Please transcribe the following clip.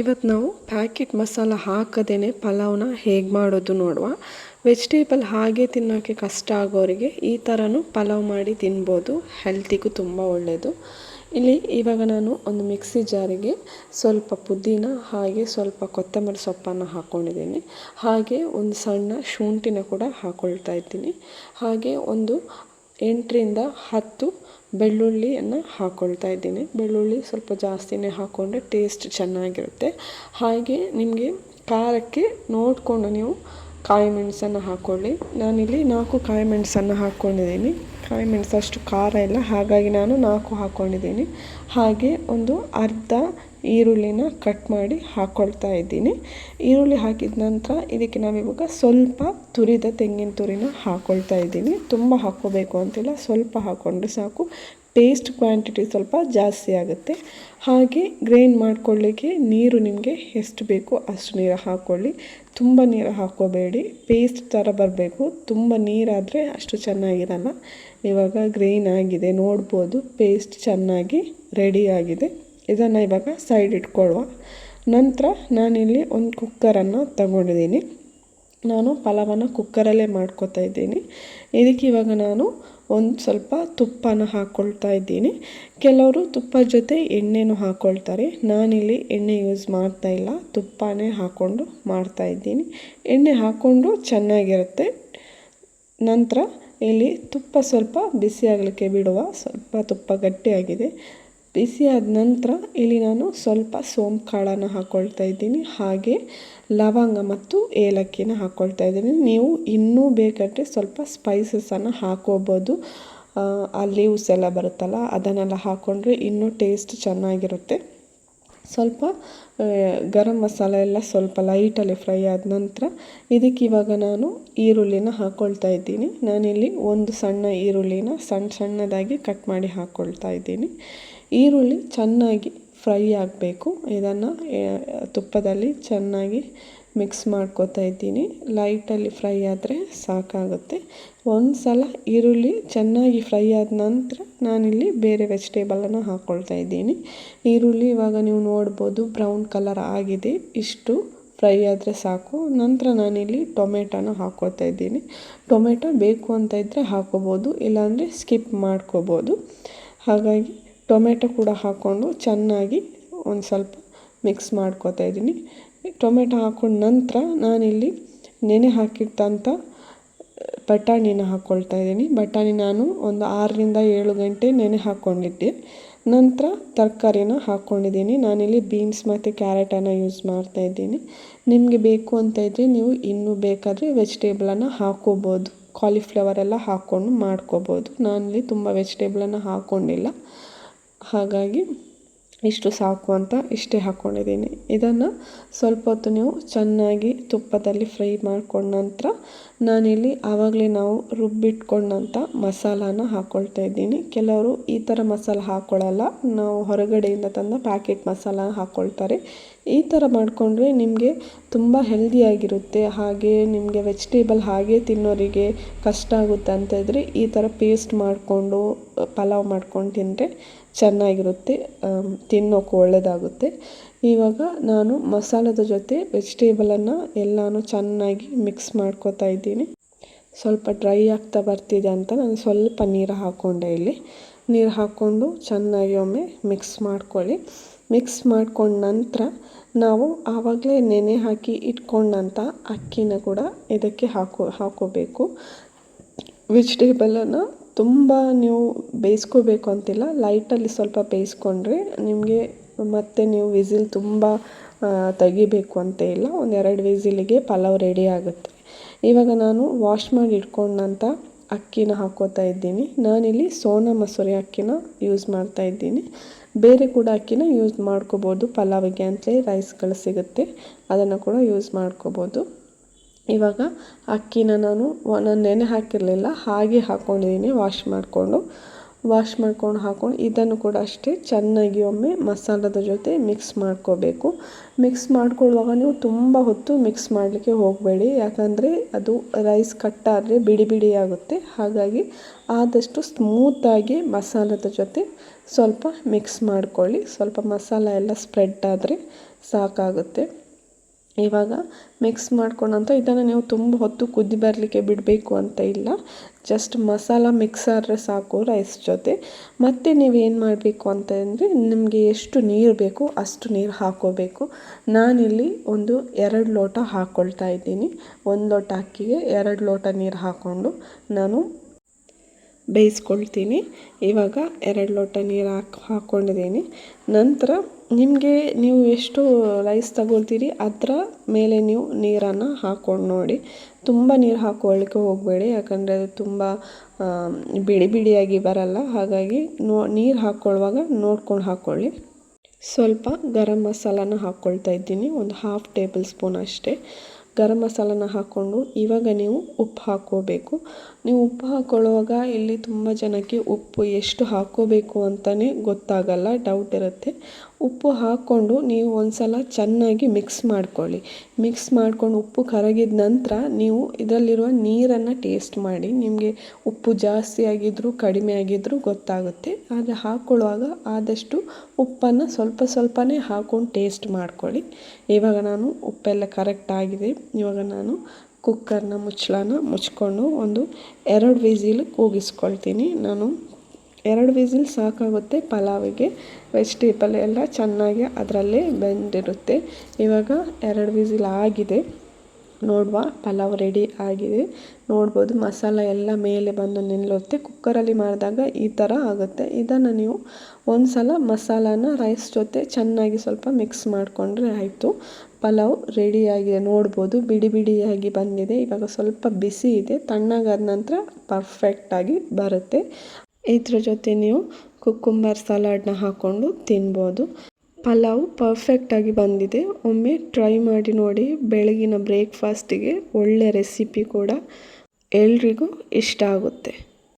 ಇವತ್ತು ನಾವು ಪ್ಯಾಕೆಟ್ ಮಸಾಲ ಹಾಕದೇ ಪಲಾವ್ನ ಹೇಗೆ ಮಾಡೋದು ನೋಡುವ. ವೆಜಿಟೇಬಲ್ ಹಾಗೆ ತಿನ್ನೋಕ್ಕೆ ಕಷ್ಟ ಆಗೋರಿಗೆ ಈ ಥರನೂ ಪಲಾವ್ ಮಾಡಿ ತಿನ್ಬೋದು. ಹೆಲ್ತಿಗೂ ತುಂಬ ಒಳ್ಳೆಯದು. ಇವಾಗ ನಾನು ಒಂದು ಮಿಕ್ಸಿ ಜಾರಿಗೆ ಸ್ವಲ್ಪ ಪುದೀನ ಹಾಗೆ ಸ್ವಲ್ಪ ಕೊತ್ತಂಬರಿ ಸೊಪ್ಪನ್ನು ಹಾಕ್ಕೊಂಡಿದ್ದೀನಿ. ಹಾಗೆ ಒಂದು ಸಣ್ಣ ಶುಂಠಿನ ಕೂಡ ಹಾಕ್ಕೊಳ್ತಾ ಇದ್ದೀನಿ. ಹಾಗೆ ಒಂದು 8ರಿಂದ 10 ಬೆಳ್ಳುಳ್ಳಿಯನ್ನು ಹಾಕ್ಕೊಳ್ತಾ ಇದ್ದೀನಿ. ಬೆಳ್ಳುಳ್ಳಿ ಸ್ವಲ್ಪ ಜಾಸ್ತಿನೇ ಹಾಕ್ಕೊಂಡ್ರೆ ಟೇಸ್ಟ್ ಚೆನ್ನಾಗಿರುತ್ತೆ. ಹಾಗೆ ನಿಮಗೆ ಖಾರಕ್ಕೆ ನೋಡಿಕೊಂಡು ನೀವು ಕಾಯಿ ಮೆಣಸನ್ನು ಹಾಕ್ಕೊಳ್ಳಿ. ನಾನಿಲ್ಲಿ 4 ಕಾಯಿ ಮೆಣಸನ್ನು ಹಾಕ್ಕೊಂಡಿದ್ದೀನಿ. ಕಾಯಿ ಮೆಣಸು ಅಷ್ಟು ಖಾರ ಇಲ್ಲ, ಹಾಗಾಗಿ ನಾನು 4 ಹಾಕ್ಕೊಂಡಿದ್ದೀನಿ. ಹಾಗೆ ಒಂದು ಅರ್ಧ ಈರುಳ್ಳಿನ ಕಟ್ ಮಾಡಿ ಹಾಕ್ಕೊಳ್ತಾ ಇದ್ದೀನಿ. ಈರುಳ್ಳಿ ಹಾಕಿದ ನಂತರ ಇದಕ್ಕೆ ನಾವಿವಾಗ ಸ್ವಲ್ಪ ತುರಿದ ತೆಂಗಿನ ತುರಿನ ಹಾಕ್ಕೊಳ್ತಾ ಇದ್ದೀನಿ. ತುಂಬ ಹಾಕ್ಕೋಬೇಕು ಅಂತಿಲ್ಲ, ಸ್ವಲ್ಪ ಹಾಕ್ಕೊಂಡ್ರೆ ಸಾಕು. ಪೇಸ್ಟ್ ಕ್ವಾಂಟಿಟಿ ಸ್ವಲ್ಪ ಜಾಸ್ತಿ ಆಗುತ್ತೆ. ಹಾಗೆ ಗ್ರೈಂಡ್ ಮಾಡ್ಕೊಳ್ಳಿಕ್ಕೆ ನೀರು ನಿಮಗೆ ಎಷ್ಟು ಬೇಕೋ ಅಷ್ಟು ನೀರು ಹಾಕ್ಕೊಳ್ಳಿ. ತುಂಬ ನೀರು ಹಾಕ್ಕೋಬೇಡಿ, ಪೇಸ್ಟ್ ಥರ ಬರಬೇಕು. ತುಂಬ ನೀರಾದರೆ ಅಷ್ಟು ಚೆನ್ನಾಗಿರಲ್ಲ. ಇವಾಗ ಗ್ರೈಂಡ್ ಆಗಿದೆ, ನೋಡ್ಬೋದು ಪೇಸ್ಟ್ ಚೆನ್ನಾಗಿ ರೆಡಿ ಆಗಿದೆ. ಇದನ್ನು ಇವಾಗ ಸೈಡ್ ಇಟ್ಕೊಳ್ಳುವ. ನಂತರ ನಾನಿಲ್ಲಿ ಒಂದು ಕುಕ್ಕರನ್ನು ತಗೊಂಡಿದ್ದೀನಿ. ನಾನು ಪಲಾವನ್ನು ಕುಕ್ಕರಲ್ಲೇ ಮಾಡ್ಕೊತಾ ಇದ್ದೀನಿ. ಇದಕ್ಕೆ ಇವಾಗ ನಾನು ಒಂದು ಸ್ವಲ್ಪ ತುಪ್ಪನ ಹಾಕ್ಕೊಳ್ತಾ ಇದ್ದೀನಿ. ಕೆಲವರು ತುಪ್ಪದ ಜೊತೆ ಎಣ್ಣೆನೂ ಹಾಕ್ಕೊಳ್ತಾರೆ. ನಾನಿಲ್ಲಿ ಎಣ್ಣೆ ಯೂಸ್ ಮಾಡ್ತಾ ಇಲ್ಲ, ತುಪ್ಪನೇ ಹಾಕ್ಕೊಂಡು ಮಾಡ್ತಾ ಇದ್ದೀನಿ. ಎಣ್ಣೆ ಹಾಕ್ಕೊಂಡು ಚೆನ್ನಾಗಿರುತ್ತೆ. ನಂತರ ಇಲ್ಲಿ ತುಪ್ಪ ಸ್ವಲ್ಪ ಬಿಸಿ ಆಗಲಿಕ್ಕೆ ಬಿಡುವ. ಸ್ವಲ್ಪ ತುಪ್ಪ ಗಟ್ಟಿಯಾಗಿದೆ. ಬಿಸಿ ಆದ ನಂತರ ಇಲ್ಲಿ ನಾನು ಸ್ವಲ್ಪ ಸೋಂಪು ಕಾಳನ್ನು ಹಾಕ್ಕೊಳ್ತಾ ಇದ್ದೀನಿ. ಹಾಗೆ ಲವಂಗ ಮತ್ತು ಏಲಕ್ಕಿನ ಹಾಕ್ಕೊಳ್ತಾ ಇದ್ದೀನಿ. ನೀವು ಇನ್ನೂ ಬೇಕಾದರೆ ಸ್ವಲ್ಪ ಸ್ಪೈಸಸನ್ನು ಹಾಕ್ಕೋಬೋದು. ಆ ಲೀವ್ಸ್ ಎಲ್ಲ ಬರುತ್ತಲ್ಲ, ಅದನ್ನೆಲ್ಲ ಹಾಕ್ಕೊಂಡ್ರೆ ಇನ್ನೂ ಟೇಸ್ಟ್ ಚೆನ್ನಾಗಿರುತ್ತೆ. ಸ್ವಲ್ಪ ಗರಂ ಮಸಾಲೆ ಎಲ್ಲ ಸ್ವಲ್ಪ ಲೈಟಲ್ಲಿ ಫ್ರೈ ಆದ ನಂತರ ಇದಕ್ಕೆ ಇವಾಗ ನಾನು ಈರುಳ್ಳಿನ ಹಾಕ್ಕೊಳ್ತಾ ಇದ್ದೀನಿ. ನಾನಿಲ್ಲಿ ಒಂದು ಸಣ್ಣ ಈರುಳ್ಳಿನ ಸಣ್ಣದಾಗಿ ಕಟ್ ಮಾಡಿ ಹಾಕ್ಕೊಳ್ತಾ ಇದ್ದೀನಿ. ಈರುಳ್ಳಿ ಚೆನ್ನಾಗಿ ಫ್ರೈ ಆಗಬೇಕು. ಇದನ್ನು ತುಪ್ಪದಲ್ಲಿ ಚೆನ್ನಾಗಿ ಮಿಕ್ಸ್ ಮಾಡ್ಕೊತಾ ಇದ್ದೀನಿ. ಲೈಟಲ್ಲಿ ಫ್ರೈ ಆದರೆ ಸಾಕಾಗುತ್ತೆ. ಒಂದು ಸಲ ಈರುಳ್ಳಿ ಚೆನ್ನಾಗಿ ಫ್ರೈ ಆದ ನಂತರ ನಾನಿಲ್ಲಿ ಬೇರೆ ವೆಜಿಟೇಬಲನ್ನು ಹಾಕ್ಕೊಳ್ತಾ ಇದ್ದೀನಿ. ಈರುಳ್ಳಿ ಇವಾಗ ನೀವು ನೋಡ್ಬೋದು ಬ್ರೌನ್ ಕಲರ್ ಆಗಿದೆ. ಇಷ್ಟು ಫ್ರೈ ಆದರೆ ಸಾಕು. ನಂತರ ನಾನಿಲ್ಲಿ ಟೊಮೆಟೊನ ಹಾಕ್ಕೊಳ್ತಾ ಇದ್ದೀನಿ. ಟೊಮೆಟೊ ಬೇಕು ಅಂತ ಇದ್ದರೆ ಹಾಕ್ಕೋಬೋದು, ಇಲ್ಲಾಂದರೆ ಸ್ಕಿಪ್ ಮಾಡ್ಕೋಬೋದು. ಹಾಗಾಗಿ ಟೊಮೆಟೊ ಕೂಡ ಹಾಕ್ಕೊಂಡು ಚೆನ್ನಾಗಿ ಒಂದು ಸ್ವಲ್ಪ ಮಿಕ್ಸ್ ಮಾಡ್ಕೊತಾ ಇದ್ದೀನಿ. ಟೊಮೆಟೊ ಹಾಕ್ಕೊಂಡ ನಂತರ ನಾನಿಲ್ಲಿ ನೆನೆ ಹಾಕಿಟ್ಟಂಥ ಬಟಾಣಿನ ಹಾಕ್ಕೊಳ್ತಾ ಇದ್ದೀನಿ. ಬಟಾಣಿ ನಾನು ಒಂದು 6ರಿಂದ 7 ಗಂಟೆ ನೆನೆ ಹಾಕ್ಕೊಂಡಿದ್ದೆ. ನಂತರ ತರಕಾರಿನ ಹಾಕ್ಕೊಂಡಿದ್ದೀನಿ. ನಾನಿಲ್ಲಿ ಬೀನ್ಸ್ ಮತ್ತು ಕ್ಯಾರೆಟನ್ನು ಯೂಸ್ ಮಾಡ್ತಾ ಇದ್ದೀನಿ. ನಿಮಗೆ ಬೇಕು ಅಂತ ಇದ್ದರೆ ನೀವು ಇನ್ನೂ ಬೇಕಾದರೆ ವೆಜಿಟೇಬಲನ್ನು ಹಾಕ್ಕೋಬೋದು. ಕಾಲಿಫ್ಲವರ್ ಎಲ್ಲ ಹಾಕ್ಕೊಂಡು ಮಾಡ್ಕೋಬೋದು. ನಾನಿಲ್ಲಿ ತುಂಬ ವೆಜಿಟೇಬಲನ್ನು ಹಾಕ್ಕೊಂಡಿಲ್ಲ, ಹಾಗಾಗಿ ಇಷ್ಟು ಸಾಕು ಅಂತ ಇಷ್ಟೇ ಹಾಕ್ಕೊಂಡಿದ್ದೀನಿ. ಇದನ್ನು ಸ್ವಲ್ಪ ಹೊತ್ತು ನೀವು ಚೆನ್ನಾಗಿ ತುಪ್ಪದಲ್ಲಿ ಫ್ರೈ ಮಾಡ್ಕೊಂಡ ನಂತರ ನಾನಿಲ್ಲಿ ಆವಾಗಲೇ ನಾವು ರುಬ್ಬಿಟ್ಕೊಂಡಂಥ ಮಸಾಲಾನ ಹಾಕ್ಕೊಳ್ತಾ ಇದ್ದೀನಿ. ಕೆಲವರು ಈ ಥರ ಮಸಾಲ ಹಾಕ್ಕೊಳ್ಳಲ್ಲ, ನಾವು ಹೊರಗಡೆಯಿಂದ ತಂದ ಪ್ಯಾಕೆಟ್ ಮಸಾಲ ಹಾಕ್ಕೊಳ್ತಾರೆ. ಈ ಥರ ಮಾಡಿಕೊಂಡ್ರೆ ನಿಮಗೆ ತುಂಬ ಹೆಲ್ದಿಯಾಗಿರುತ್ತೆ. ಹಾಗೆ ನಿಮಗೆ ವೆಜಿಟೇಬಲ್ ಹಾಗೆ ತಿನ್ನೋರಿಗೆ ಕಷ್ಟ ಆಗುತ್ತೆ ಅಂತ ಇದ್ದರೆ ಈ ಥರ ಪೇಸ್ಟ್ ಮಾಡಿಕೊಂಡು ಪಲಾವ್ ಮಾಡ್ಕೊಂಡು ತಿಂದರೆ ಚೆನ್ನಾಗಿರುತ್ತೆ, ತಿನ್ನೋಕೆ ಒಳ್ಳೆಯದಾಗುತ್ತೆ. ಇವಾಗ ನಾನು ಮಸಾಲದ ಜೊತೆ ವೆಜಿಟೇಬಲನ್ನು ಎಲ್ಲನೂ ಚೆನ್ನಾಗಿ ಮಿಕ್ಸ್ ಮಾಡ್ಕೊತಾ ಇದ್ದೀನಿ. ಸ್ವಲ್ಪ ಡ್ರೈ ಆಗ್ತಾ ಬರ್ತಿದೆ ಅಂತ ನಾನು ಸ್ವಲ್ಪ ನೀರು ಹಾಕ್ಕೊಂಡೆ. ಇಲ್ಲಿ ನೀರು ಹಾಕ್ಕೊಂಡು ಚೆನ್ನಾಗಿ ಒಮ್ಮೆ ಮಿಕ್ಸ್ ಮಾಡ್ಕೊಳ್ಳಿ. ಮಿಕ್ಸ್ ಮಾಡ್ಕೊಂಡ ನಂತರ ನಾವು ಆವಾಗಲೇ ನೆನೆ ಹಾಕಿ ಇಟ್ಕೊಂಡಂಥ ಅಕ್ಕಿನ ಕೂಡ ಇದಕ್ಕೆ ಹಾಕ್ಕೋಬೇಕು. ವೆಜಿಟೇಬಲನ್ನು ತುಂಬ ನೀವು ಬೇಯಿಸ್ಕೋಬೇಕು ಅಂತಿಲ್ಲ, ಲೈಟಲ್ಲಿ ಸ್ವಲ್ಪ ಬೇಯಿಸ್ಕೊಂಡ್ರೆ ನಿಮಗೆ ಮತ್ತೆ ನೀವು ವಿಸಿಲ್ ತುಂಬ ತೆಗಿಬೇಕು ಅಂತ ಇಲ್ಲ. 1-2 ವಿಸಿಲಿಗೆ ಪಲಾವ್ ರೆಡಿ ಆಗುತ್ತೆ. ಇವಾಗ ನಾನು ವಾಶ್ ಮಾಡಿ ಇಟ್ಕೊಂಡಂಥ ಅಕ್ಕಿನ ಹಾಕ್ಕೋತಾ ಇದ್ದೀನಿ. ನಾನಿಲ್ಲಿ ಸೋನಾ ಮಸೂರಿ ಅಕ್ಕಿನ ಯೂಸ್ ಮಾಡ್ತಾ ಇದ್ದೀನಿ. ಬೇರೆ ಕೂಡ ಅಕ್ಕಿನ ಯೂಸ್ ಮಾಡ್ಕೋಬೋದು. ಪಲಾವಿಗೆ ಅಂತಲೇ ರೈಸ್ಗಳು ಸಿಗುತ್ತೆ, ಅದನ್ನು ಕೂಡ ಯೂಸ್ ಮಾಡ್ಕೋಬೋದು. ಇವಾಗ ಅಕ್ಕಿನ ನಾನು ನೆನೆ ಹಾಕಿರಲಿಲ್ಲ, ಹಾಗೆ ಹಾಕ್ಕೊಂಡಿದ್ದೀನಿ ವಾಶ್ ಮಾಡಿಕೊಂಡು. ವಾಶ್ ಮಾಡ್ಕೊಂಡು ಹಾಕ್ಕೊಂಡು ಇದನ್ನು ಕೂಡ ಅಷ್ಟೇ ಚೆನ್ನಾಗಿ ಒಮ್ಮೆ ಮಸಾಲದ ಜೊತೆ ಮಿಕ್ಸ್ ಮಾಡ್ಕೋಬೇಕು. ಮಿಕ್ಸ್ ಮಾಡ್ಕೊಳ್ಳುವಾಗ ನೀವು ತುಂಬ ಹೊತ್ತು ಮಿಕ್ಸ್ ಮಾಡಲಿಕ್ಕೆ ಹೋಗಬೇಡಿ, ಯಾಕಂದರೆ ಅದು ರೈಸ್ ಕಟ್ಟಾದರೆ ಬಿಡಿ ಬಿಡಿ ಆಗುತ್ತೆ. ಹಾಗಾಗಿ ಆದಷ್ಟು ಸ್ಮೂತಾಗಿ ಮಸಾಲದ ಜೊತೆ ಸ್ವಲ್ಪ ಮಿಕ್ಸ್ ಮಾಡ್ಕೊಳ್ಳಿ. ಸ್ವಲ್ಪ ಮಸಾಲ ಎಲ್ಲ ಸ್ಪ್ರೆಡ್ ಆದರೆ ಸಾಕಾಗುತ್ತೆ. ಇವಾಗ ಮಿಕ್ಸ್ ಮಾಡ್ಕೊಂಡಂತ ಇದನ್ನು ನೀವು ತುಂಬ ಹೊತ್ತು ಕುದಿ ಬರಲಿಕ್ಕೆ ಬಿಡಬೇಕು ಅಂತ ಇಲ್ಲ, ಜಸ್ಟ್ ಮಸಾಲ ಮಿಕ್ಸ್ ಆದರೆ ಸಾಕು ರೈಸ್ ಜೊತೆ. ಮತ್ತು ನೀವೇನು ಮಾಡಬೇಕು ಅಂತಂದರೆ ನಿಮಗೆ ಎಷ್ಟು ನೀರು ಬೇಕು ಅಷ್ಟು ನೀರು ಹಾಕ್ಕೋಬೇಕು. ನಾನಿಲ್ಲಿ ಒಂದು 2 ಲೋಟ ಹಾಕ್ಕೊಳ್ತಾ ಇದ್ದೀನಿ. 1 ಲೋಟ ಅಕ್ಕಿಗೆ 2 ಲೋಟ ನೀರು ಹಾಕ್ಕೊಂಡು ನಾನು ಬೇಯಿಸ್ಕೊಳ್ತೀನಿ. ಇವಾಗ 2 ಲೋಟ ನೀರು ಹಾಕ್ಕೊಂಡಿದ್ದೀನಿ. ನಂತರ ನೀವು ಎಷ್ಟು ರೈಸ್ ತಗೊಳ್ತೀರಿ ಅದರ ಮೇಲೆ ನೀವು ನೀರನ್ನು ಹಾಕ್ಕೊಂಡು ನೋಡಿ. ತುಂಬ ನೀರು ಹಾಕ್ಕೊಳ್ಳಿಕ್ಕೆ ಹೋಗಬೇಡಿ, ಯಾಕಂದರೆ ಅದು ತುಂಬ ಬಿಡಿ ಬಿಡಿಯಾಗಿ ಬರಲ್ಲ. ಹಾಗಾಗಿ ನೀರು ಹಾಕ್ಕೊಳ್ಳುವಾಗ ನೋಡ್ಕೊಂಡು ಹಾಕ್ಕೊಳ್ಳಿ. ಸ್ವಲ್ಪ ಗರಂ ಮಸಾಲಾನ ಹಾಕ್ಕೊಳ್ತಾ ಇದ್ದೀನಿ, ಒಂದು 1/2 ಟೇಬಲ್ ಸ್ಪೂನ್ ಅಷ್ಟೇ ಗರಂ ಮಸಾಲಾನ ಹಾಕ್ಕೊಂಡು ಇವಾಗ ನೀವು ಉಪ್ಪು ಹಾಕ್ಕೋಬೇಕು. ನೀವು ಉಪ್ಪು ಹಾಕ್ಕೊಳ್ಳುವಾಗ ಇಲ್ಲಿ ತುಂಬ ಜನಕ್ಕೆ ಉಪ್ಪು ಎಷ್ಟು ಹಾಕ್ಕೋಬೇಕು ಅಂತಲೇ ಗೊತ್ತಾಗಲ್ಲ, ಡೌಟ್ ಇರುತ್ತೆ. ಉಪ್ಪು ಹಾಕ್ಕೊಂಡು ನೀವು ಒಂದು ಸಲ ಚೆನ್ನಾಗಿ ಮಿಕ್ಸ್ ಮಾಡ್ಕೊಳ್ಳಿ. ಮಿಕ್ಸ್ ಮಾಡ್ಕೊಂಡು ಉಪ್ಪು ಕರಗಿದ ನಂತರ ನೀವು ಇದರಲ್ಲಿರುವ ನೀರನ್ನು ಟೇಸ್ಟ್ ಮಾಡಿ. ನಿಮಗೆ ಉಪ್ಪು ಜಾಸ್ತಿ ಆಗಿದ್ದರೂ ಕಡಿಮೆ ಆಗಿದ್ದರೂ ಗೊತ್ತಾಗುತ್ತೆ. ಆದರೆ ಹಾಕ್ಕೊಳ್ಳುವಾಗ ಆದಷ್ಟು ಉಪ್ಪನ್ನು ಸ್ವಲ್ಪನೇ ಹಾಕ್ಕೊಂಡು ಟೇಸ್ಟ್ ಮಾಡ್ಕೊಳ್ಳಿ. ಇವಾಗ ನಾನು ಉಪ್ಪೆಲ್ಲ ಕರೆಕ್ಟ್ ಆಗಿದೆ. ಇವಾಗ ನಾನು ಕುಕ್ಕರ್ನ ಮುಚ್ಕೊಂಡು ಒಂದು 2 ವಿಸಿಲ್ ಕೂಗಿಸ್ಕೊಳ್ತೀನಿ. ನಾನು 2 ವಿಸಿಲ್ ಸಾಕಾಗುತ್ತೆ ಪಲಾವಿಗೆ. ವೆಜಿಟೇಬಲ್ ಎಲ್ಲ ಚೆನ್ನಾಗಿ ಅದರಲ್ಲೇ ಬೆಂದಿರುತ್ತೆ. ಇವಾಗ 2 ವಿಸಿಲ್ ಆಗಿದೆ. ನೋಡುವ, ಪಲಾವ್ ರೆಡಿ ಆಗಿದೆ. ನೋಡ್ಬೋದು ಮಸಾಲ ಎಲ್ಲ ಮೇಲೆ ಬಂದು ನಿಲ್ಲುತ್ತೆ. ಕುಕ್ಕರಲ್ಲಿ ಮಾಡಿದಾಗ ಈ ಥರ ಆಗುತ್ತೆ. ಇದನ್ನು ನೀವು ಒಂದು ಸಲ ಮಸಾಲಾನ ರೈಸ್ ಜೊತೆ ಚೆನ್ನಾಗಿ ಸ್ವಲ್ಪ ಮಿಕ್ಸ್ ಮಾಡಿಕೊಂಡ್ರೆ ಆಯಿತು. ಪಲಾವ್ ರೆಡಿಯಾಗಿದೆ. ನೋಡ್ಬೋದು ಬಿಡಿ ಬಿಡಿಯಾಗಿ ಬಂದಿದೆ. ಇವಾಗ ಸ್ವಲ್ಪ ಬಿಸಿ ಇದೆ, ತಣ್ಣಗಾದ ನಂತರ ಪರ್ಫೆಕ್ಟಾಗಿ ಬರುತ್ತೆ. ಇದ್ರ ಜೊತೆ ನೀವು ಕುಕ್ಕುಂಬರ್ ಸಲಾಡ್ನ ಹಾಕ್ಕೊಂಡು ತಿನ್ಬೋದು. ಪಲಾವ್ ಪರ್ಫೆಕ್ಟಾಗಿ ಬಂದಿದೆ. ಒಮ್ಮೆ ಟ್ರೈ ಮಾಡಿ ನೋಡಿ. ಬೆಳಗಿನ ಬ್ರೇಕ್ಫಾಸ್ಟಿಗೆ ಒಳ್ಳೆ ರೆಸಿಪಿ ಕೂಡ ಎಲ್ರಿಗೂ ಇಷ್ಟ ಆಗುತ್ತೆ.